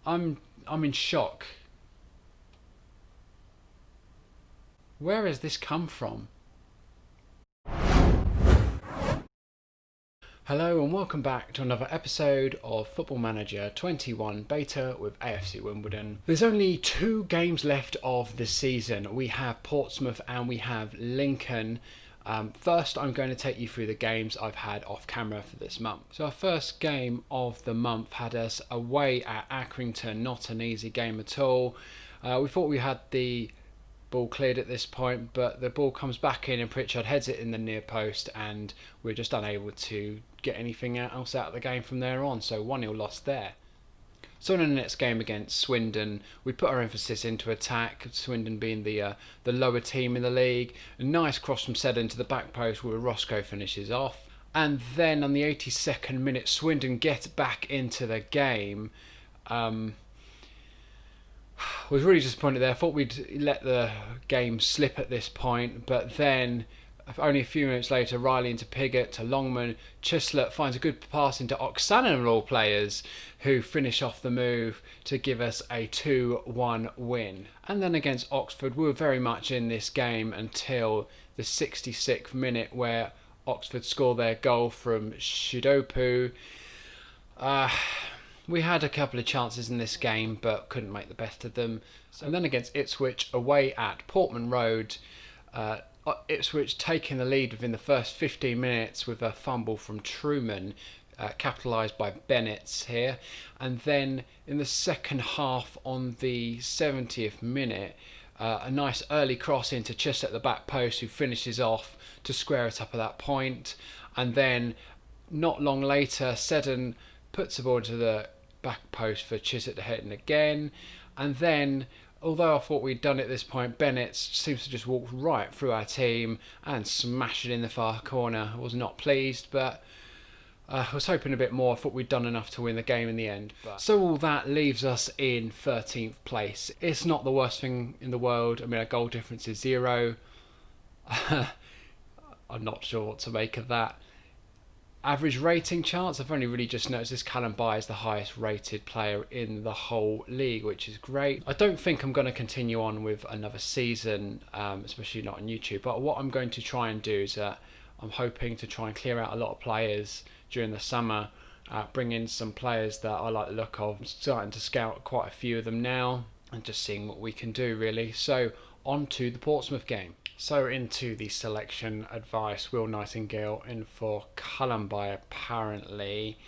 I'm in shock. Where has this come from? Hello and welcome back to another episode of Football Manager 21 Beta with AFC Wimbledon. There's only 2 games left of the season. We have Portsmouth and we have Lincoln. First, I'm going to take you through the games I've had off camera for this month. So our first game of the month had us away at Accrington. Not an easy game at all. We thought we had the ball cleared at this point, but the ball comes back in and Pritchard heads it in the near post, and we're just unable to get anything else out of the game from there on. So 1-0 loss there. So in the next game against Swindon, we put our emphasis into attack, Swindon being the lower team in the league. A nice cross from Seddon to the back post where Roscoe finishes off. And then on the 82nd minute, Swindon get back into the game. Was really disappointed there. I thought we'd let the game slip at this point, but then only a few minutes later, Riley into Pigott to Longman. Chislett finds a good pass into Oksana and all players, who finish off the move to give us a 2-1 win. And then against Oxford, we were very much in this game until the 66th minute, where Oxford score their goal from Shidopu. We had a couple of chances in this game, but couldn't make the best of them. And then against Ipswich, away at Portman Road, Ipswich taking the lead within the first 15 minutes with a fumble from Truman, capitalised by Bennett here. And then in the second half, on the 70th minute, a nice early cross into Chislett at the back post, who finishes off to square it up at that point. And then not long later, Seddon puts the ball into the back post for Chislett to hit in again. And then, although I thought we'd done it at this point, Bennett seems to just walk right through our team and smash it in the far corner. I was not pleased, but I was hoping a bit more. I thought we'd done enough to win the game in the end. So all that leaves us in 13th place. It's not the worst thing in the world. I mean, our goal difference is 0. I'm not sure what to make of that. Average rating charts, I've only really just noticed this Callum By is the highest rated player in the whole league, which is great. I don't think I'm going to continue on with another season, especially not on YouTube, but what I'm going to try and do is I'm hoping to try and clear out a lot of players during the summer, bring in some players that I like the look of. I'm starting to scout quite a few of them now and just seeing what we can do really. So on to the Portsmouth game. So into the selection advice, Will Nightingale in for Columbi apparently,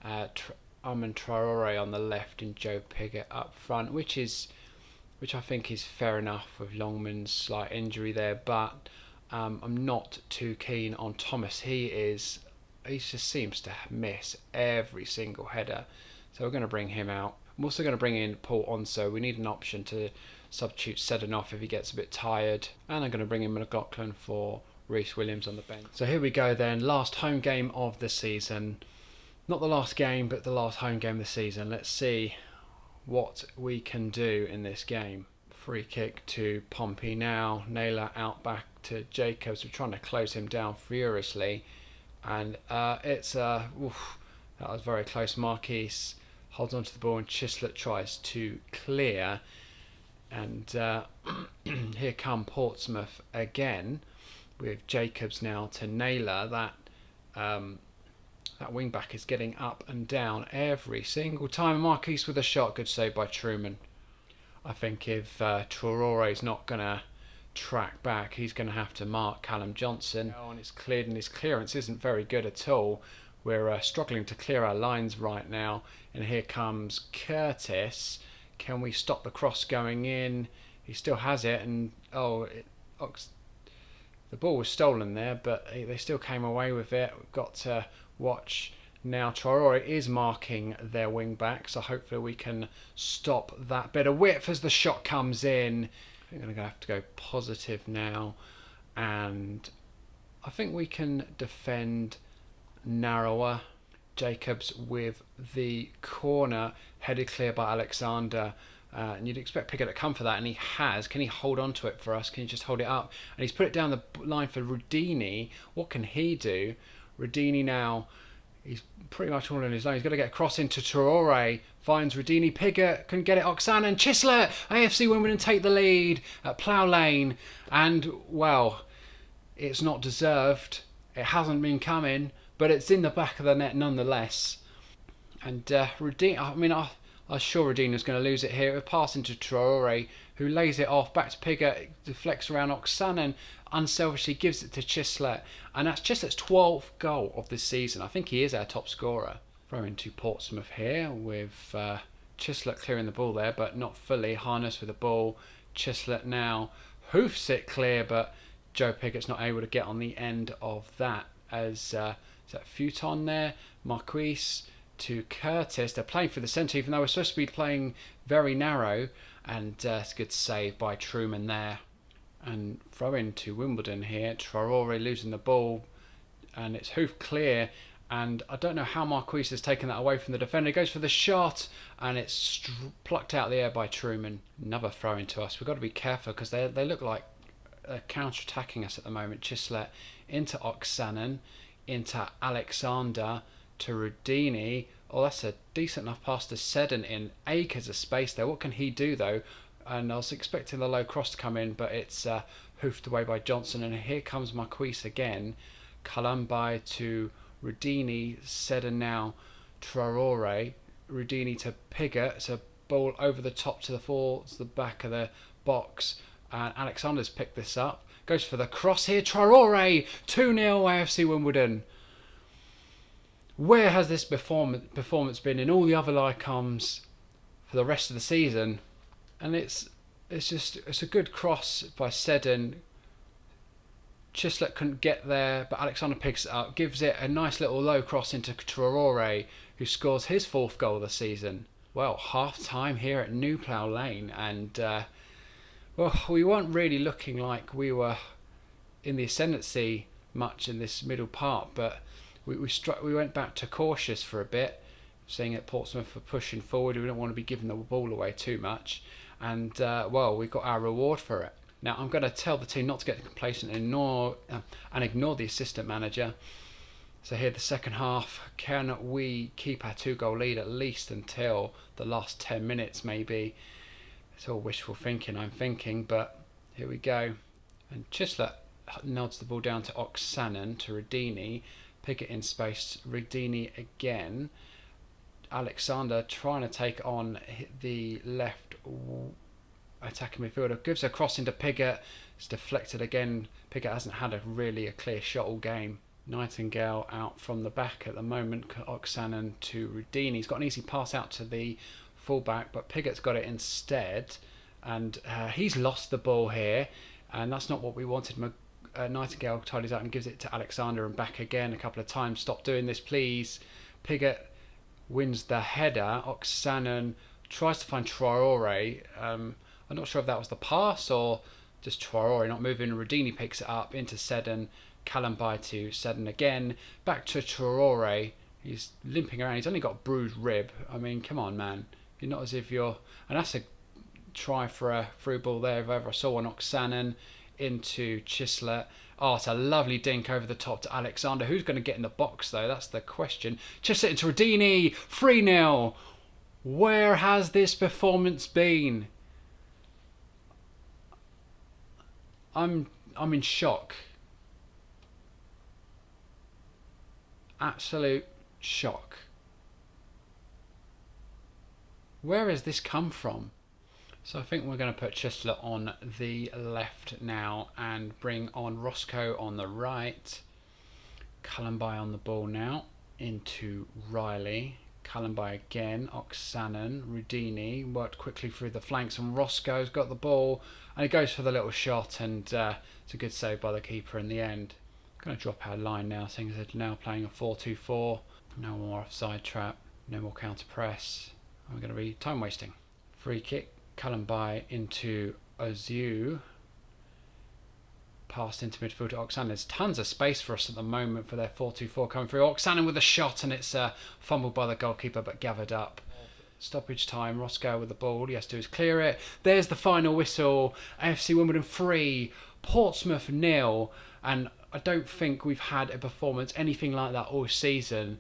Armand Traore on the left and Joe Pigott up front, which I think is fair enough with Longman's slight injury there, but I'm not too keen on Thomas. He just seems to miss every single header, so we're going to bring him out. I'm also going to bring in Paul Onso. We need an option to substitute Seddon off if he gets a bit tired, and I'm going to bring in McLaughlin for Reece Williams on the bench. So here we go then, last home game of the season. Not the last game, but the last home game of the season. Let's see what we can do in this game. Free kick to Pompey now. Naylor out back to Jacobs. We're trying to close him down furiously, and that was very close. Marquise holds onto the ball and Chislett tries to clear, and here come Portsmouth again with Jacobs now to Naylor. That wing back is getting up and down every single time. Marquise with a shot, good save by Truman. I think if Traore is not going to track back, he's going to have to mark Callum Johnson. And it's cleared, and his clearance isn't very good at all. We're struggling to clear our lines right now, and here comes Curtis. Can we stop the cross going in? He still has it, and the ball was stolen there, but they still came away with it. We've got to watch now. Traore is marking their wing back, so hopefully we can stop that bit of width as the shot comes in. I think I'm going to have to go positive now, and I think we can defend narrower. Jacobs with the corner, headed clear by Alexander, and you'd expect Pigott to come for that, and he has. Can he hold on to it for us? Can he just hold it up? And he's put it down the line for Rudini. What can he do? Rudini now He's pretty much all on his own. He's got to get across into Traore. Finds Radini. Pigott couldn't get it. Oksanen. Chisler. AFC Wimbledon take the lead at Plough Lane. And, well, it's not deserved. It hasn't been coming. But it's in the back of the net nonetheless. And Radini, I mean, I was sure Radini was going to lose it here. It passed into Traore, who lays it off. Back to Pigott. Deflects around Oksanen. Unselfishly gives it to Chisler, and that's Chisler's 12th goal of this season. I think he is our top scorer. Throw into Portsmouth here with Chisler clearing the ball there, but not fully. Harness with the ball. Chisler now hoofs it clear, but Joe Pigott's not able to get on the end of that. As is that Futon there? Marquise to Curtis. They're playing for the centre, even though we're supposed to be playing very narrow. And it's a good save by Truman there. And throw into Wimbledon here. Traore losing the ball, and it's hoof clear. And I don't know how Marquise has taken that away from the defender. He goes for the shot, and it's plucked out of the air by Truman. Another throw into us. We've got to be careful because they look like counter-attacking us at the moment. Chisler into Oksanen, into Alexander, to Radini. Oh, that's a decent enough pass to Seddon in acres of space there. What can he do though? And I was expecting the low cross to come in, but it's hoofed away by Johnson. And here comes Marquise again. Kalumbai to Radini. Seddon now. Traore. Radini to Pigott. It's a ball over the top to the back of the box. And Alexander's picked this up. Goes for the cross here. Traore. 2-0 AFC Wimbledon. Where has this performance been in all the other Lycoms for the rest of the season? And it's a good cross by Seddon. Chisler couldn't get there, but Alexander picks it up, gives it a nice little low cross into Traore, who scores his 4th goal of the season. Well, half time here at New Plough Lane, and well, we weren't really looking like we were in the ascendancy much in this middle part, but we went back to cautious for a bit, saying that Portsmouth were pushing forward. We don't want to be giving the ball away too much. And, well, we got our reward for it. Now, I'm going to tell the team not to get complacent and ignore the assistant manager. So here, the second half, can we keep our 2-goal lead at least until the last 10 minutes, maybe? It's all wishful thinking, I'm thinking, but here we go. And Chisler nods the ball down to Oksanen, to Radini. Pigott in space, Radini again. Alexander trying to take on the left attacking midfielder. Gives a cross into Pigott. It's deflected again. Pigott hasn't had a clear shot all game. Nightingale out from the back at the moment. Oksanen to Radini. He's got an easy pass out to the fullback, but Pigott's got it instead. And he's lost the ball here. And that's not what we wanted. Nightingale tidies up and gives it to Alexander and back again a couple of times. Stop doing this, please. Pigott wins the header. Oksanen tries to find Traore. I'm not sure if that was the pass or just Traore not moving. Radini picks it up into Seddon. Kalumbai to Seddon again. Back to Traore. He's limping around. He's only got a bruised rib. I mean, come on, man. You're not as if you're... And that's a try for a through ball there if ever I saw one. Oksanen into Chisler. Oh, it's a lovely dink over the top to Alexander. Who's going to get in the box, though? That's the question. Chisler into Radini. 3-0. Where has this performance been? I'm in shock. Absolute shock. Where has this come from? So I think we're going to put Chisler on the left now and bring on Roscoe on the right. Kalumbai on the ball now into Riley. Kalumbai again, Oksanen, Radini worked quickly through the flanks and Roscoe's got the ball and he goes for the little shot and it's a good save by the keeper in the end. I'm going to drop our line now, seeing as they're now playing a 4-2-4. No more offside trap, no more counter press. I'm going to be time wasting. Free kick. Kalumbai into Ozu. Passed into midfield to Oksanen. There's tons of space for us at the moment for their 4-2-4 coming through. Oksanen with a shot and it's fumbled by the goalkeeper but gathered up. Stoppage time. Roscoe with the ball. All he has to do is clear it. There's the final whistle. AFC Wimbledon 3, Portsmouth 0. And I don't think we've had a performance anything like that all season.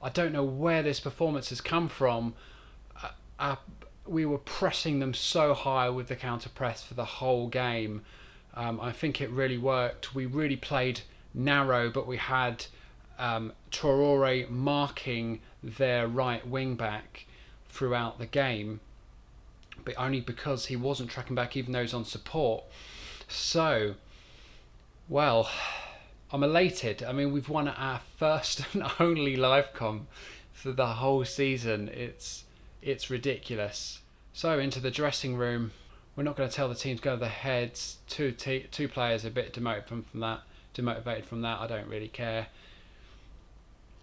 I don't know where this performance has come from. We were pressing them so high with the counter press for the whole game. I think it really worked. We really played narrow, but we had Traore marking their right wing back throughout the game, but only because he wasn't tracking back even though he's on support. So, well, I'm elated. I mean, we've won our first and only live com for the whole season. It's ridiculous. So into the dressing room. We're not going to tell the team to go to the heads. Two players are a bit demotivated from that. I don't really care.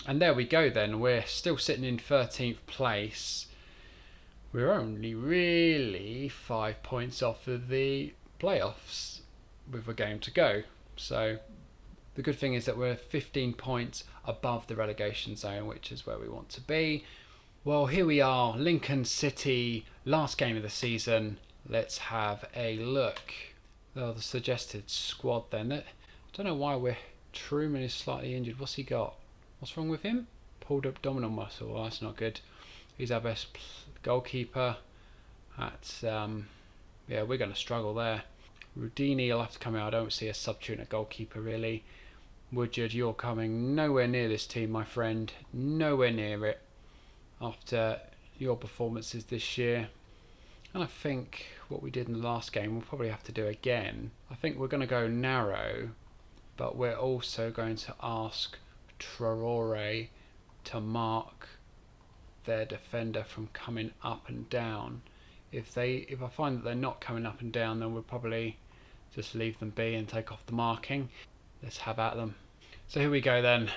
And there we go then. We're still sitting in 13th place. We're only really 5 points off of the playoffs with a game to go. So the good thing is that we're 15 points above the relegation zone, which is where we want to be. Well, here we are, Lincoln City, last game of the season. Let's have a look. Oh, the suggested squad then. I don't know why Truman is slightly injured. What's he got? What's wrong with him? Pulled abdominal muscle. Oh, that's not good. He's our best goalkeeper. That's yeah, we're going to struggle there. Rudini will have to come out. I don't see a substitute at goalkeeper really. Woodyard, you're coming nowhere near this team, my friend. Nowhere near it. After your performances this year. And I think what we did in the last game we'll probably have to do again. I think we're going to go narrow, but we're also going to ask Traore to mark their defender from coming up and down. If I find that they're not coming up and down, then we'll probably just leave them be and take off the marking. Let's have at them. So here we go then.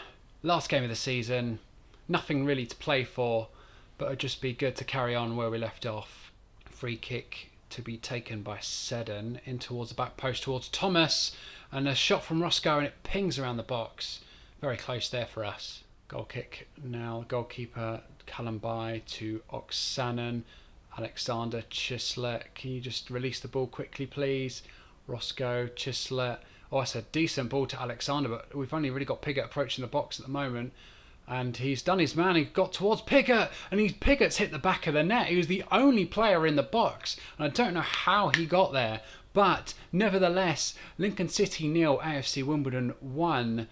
Last game of the season. Nothing really to play for, but it'd just be good to carry on where we left off. Free kick to be taken by Seddon in towards the back post towards Thomas, and a shot from Roscoe and it pings around the box. Very close there for us. Goal kick now. Goalkeeper Kalambai to Oksanen. Alexander Chislet. Can you just release the ball quickly, please? Roscoe, Chislet. Oh, that's a decent ball to Alexander, but we've only really got Piggott approaching the box at the moment. And he's done his man. He got towards Piggott, and Piggott's hit the back of the net. He was the only player in the box, and I don't know how he got there. But nevertheless, Lincoln City 0, AFC Wimbledon 1.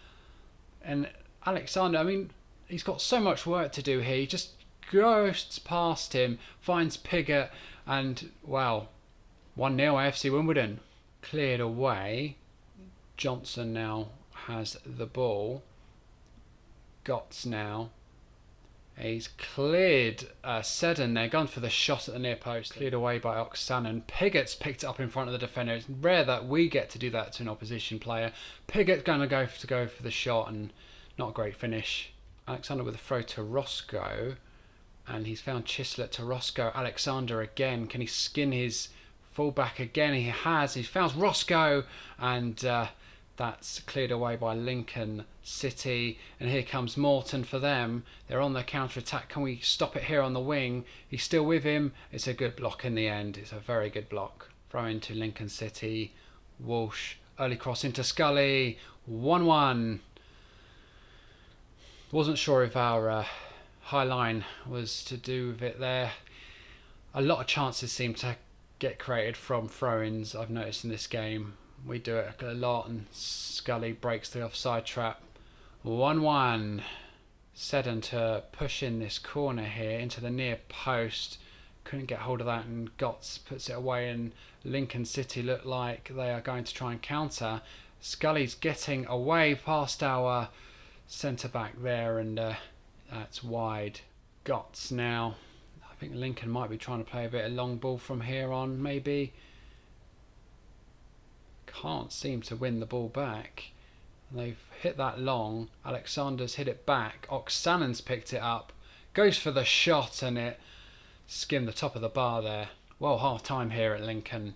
And Alexander, I mean, he's got so much work to do here. He just ghosts past him, finds Piggott, and wow, 1-0 AFC Wimbledon. Cleared away. Johnson now has the ball. Gotts now. He's cleared Seddon there, gone for the shot at the near post. Cleared away by Oksanen. Piggott's picked it up in front of the defender. It's rare that we get to do that to an opposition player. Piggott's going to go for the shot, and not a great finish. Alexander with a throw to Roscoe, and he's found Chislet to Roscoe. Alexander again. Can he skin his fullback again? He has. He found Roscoe, and that's cleared away by Lincoln City. And here comes Morton for them. They're on the counter-attack. Can we stop it here on the wing? He's still with him. It's a good block in the end. It's a very good block. Throw into Lincoln City. Walsh. Early cross into Scully. 1-1. Wasn't sure if our high line was to do with it there. A lot of chances seem to get created from throw-ins, I've noticed in this game. We do it a lot, and Scully breaks the offside trap. 1-1. Seddon to push in this corner here into the near post. Couldn't get hold of that, and Gotts puts it away, and Lincoln City look like they are going to try and counter. Scully's getting away past our centre-back there, and that's wide. Gotts now. I think Lincoln might be trying to play a bit of long ball from here on, maybe. Can't seem to win the ball back. They've hit that long. Alexander's hit it back. Oksanen's picked it up. Goes for the shot, and it skimmed the top of the bar there. Well, half time here at Lincoln.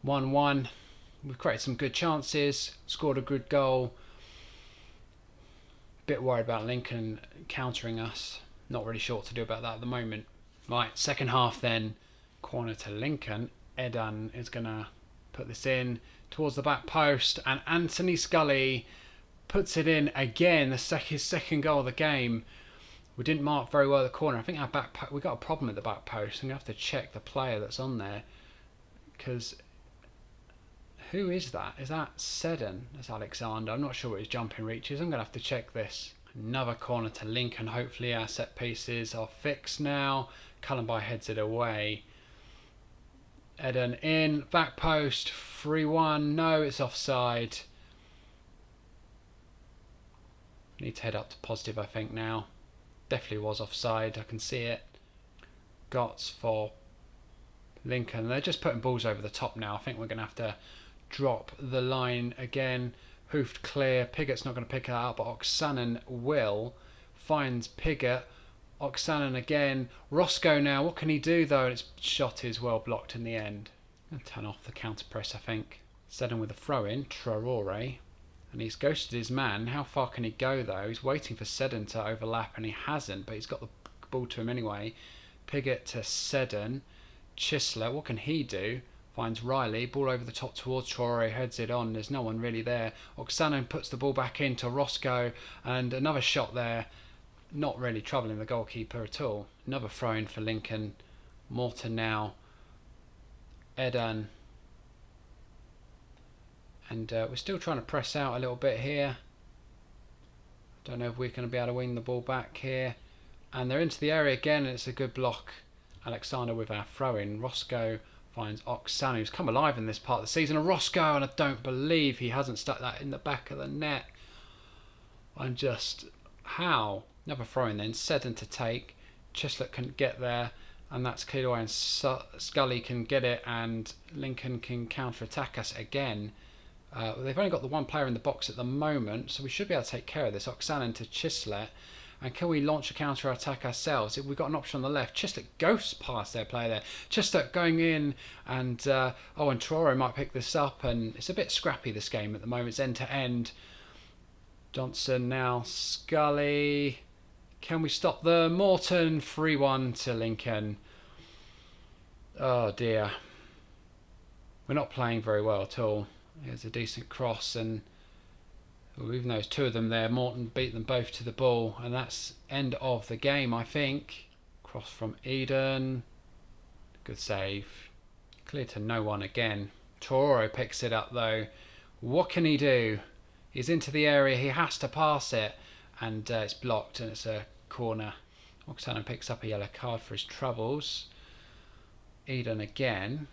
1-1. We've created some good chances. Scored a good goal. Bit worried about Lincoln countering us. Not really sure what to do about that at the moment. Right, second half then. Corner to Lincoln. Edan is going to put this in towards the back post, and Anthony Scully puts it in again, his second goal of the game. We didn't mark very well at the corner. I think our we got a problem at the back post. I'm going to have to check the player that's on there. Because who is that? Is that Seddon? That's Alexander. I'm not sure what his jumping reach is. I'm going to have to check this. Another corner to Lincoln. Hopefully our set pieces are fixed now. Cullenby heads it away. Eden in. Back post. 3-1. No, it's offside. Need to head up to positive, I think, now. Definitely was offside. I can see it. Gots for Lincoln. They're just putting balls over the top now. I think we're going to have to drop the line again. Hoofed clear. Piggott's not going to pick it up, but Oksanen will. Finds Piggott. Oksanen again. Roscoe now. What can he do though? And its shot is well blocked in the end. I'll turn off the counter press, I think. Seddon with a throw in. Traore. And he's ghosted his man. How far can he go though? He's waiting for Seddon to overlap and he hasn't, but he's got the ball to him anyway. Piggott to Seddon. Chisler, what can he do? Finds Riley. Ball over the top towards Traore. Heads it on. There's no one really there. Oksanen puts the ball back into Roscoe. And another shot there. Not really troubling the goalkeeper at all. Another throw in for Lincoln. Morton now. Eden. And we're still trying to press out a little bit here. Don't know if we're going to be able to win the ball back here. And they're into the area again, and it's a good block. Alexander with our throw in. Roscoe finds Oksanen, who's come alive in this part of the season. And Roscoe, and I don't believe he hasn't stuck that in the back of the net. I'm just... how? Another throw in then. Seddon to take. Chislett couldn't get there. And that's cleared away. And Scully can get it. And Lincoln can counter-attack us again. They've only got the one player in the box at the moment. So we should be able to take care of this. Oksanen to Chislett. And can we launch a counter-attack ourselves? We've got an option on the left. Chislett goes past their player there. Chislett going in. And and Traore might pick this up. And it's a bit scrappy, this game at the moment. It's end-to-end. Johnson now. Scully... can we stop the Morton? 3-1 to Lincoln. Oh dear. We're not playing very well at all. Here's a decent cross, and even though there's two of them there, Morton beat them both to the ball, and that's end of the game, I think. Cross from Eden. Good save. Clear to no one again. Traore picks it up though. What can he do? He's into the area. He has to pass it. And it's blocked, and it's a corner. Oksanen picks up a yellow card for his troubles. Eden again.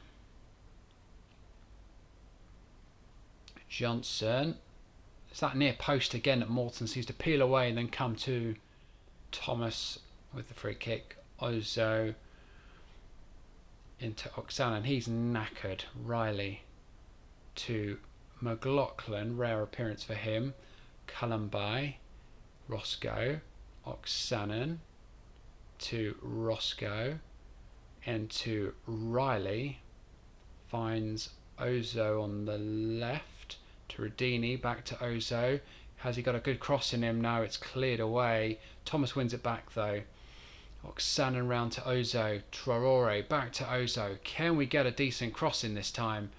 Johnson. It's that near post again that Morton seems to peel away and then come to Thomas with the free kick. Ozo into Oksanen. He's knackered. Riley to McLaughlin. Rare appearance for him. Cullenby. Roscoe, Oksanen to Roscoe and to Riley. Finds Ozo on the left to Radini, back to Ozo. Has he got a good cross in him? No, it's cleared away. Thomas wins it back though. Oksanen round to Ozo. Traore back to Ozo. Can we get a decent cross in this time?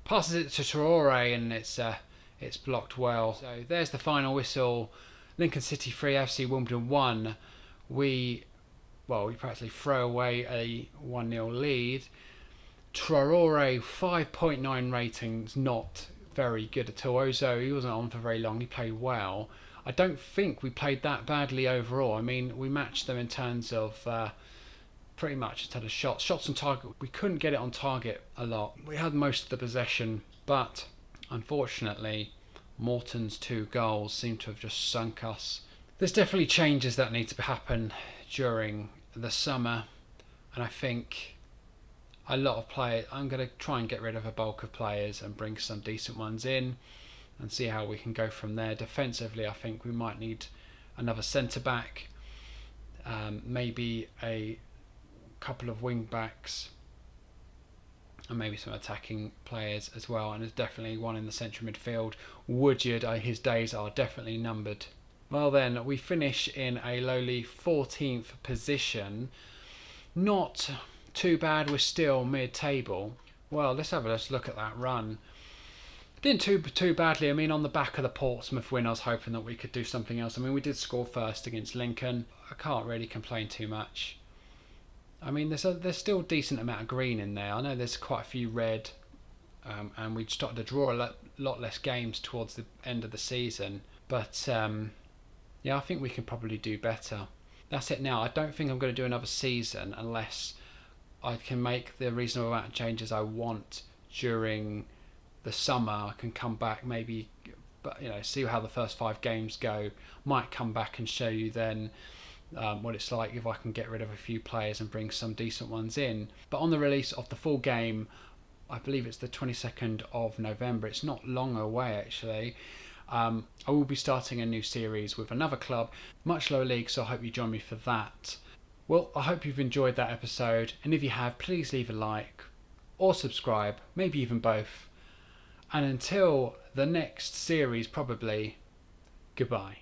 Passes it to Traore and it's blocked well. So there's the final whistle. Lincoln City 3, AFC Wimbledon 1. We practically throw away a 1-0 lead. Traore 5.9 ratings, not very good at all. Ozo, he wasn't on for very long. He played well. I don't think we played that badly overall. I mean, we matched them in terms of pretty much instead of shots. Shots on target, we couldn't get it on target a lot. We had most of the possession, but unfortunately, Morton's 2 goals seem to have just sunk us. There's definitely changes that need to happen during the summer, and I think a lot of players, I'm going to try and get rid of a bulk of players and bring some decent ones in and see how we can go from there. Defensively, I think we might need another centre back, maybe a couple of wing backs, and maybe some attacking players as well. And there's definitely one in the central midfield. Woodyard, his days are definitely numbered. Well then, we finish in a lowly 14th position. Not too bad, we're still mid-table. Well, let's have a look at that run. Didn't too badly. I mean, on the back of the Portsmouth win, I was hoping that we could do something else. I mean, we did score first against Lincoln. I can't really complain too much. I mean, there's still a decent amount of green in there. I know there's quite a few red, and we started to draw a lot less games towards the end of the season. But yeah, I think we can probably do better. That's it now. I don't think I'm going to do another season unless I can make the reasonable amount of changes I want during the summer. I can come back maybe, but see how the first 5 games go. Might come back and show you then what it's like if I can get rid of a few players and bring some decent ones in. But on the release of the full game, I believe it's the 22nd of November. It's not long away actually. I will be starting a new series with another club, much lower league, so I hope you join me for that. Well, I hope you've enjoyed that episode, and if you have, please leave a like or subscribe, maybe even both. And until the next series, probably, goodbye.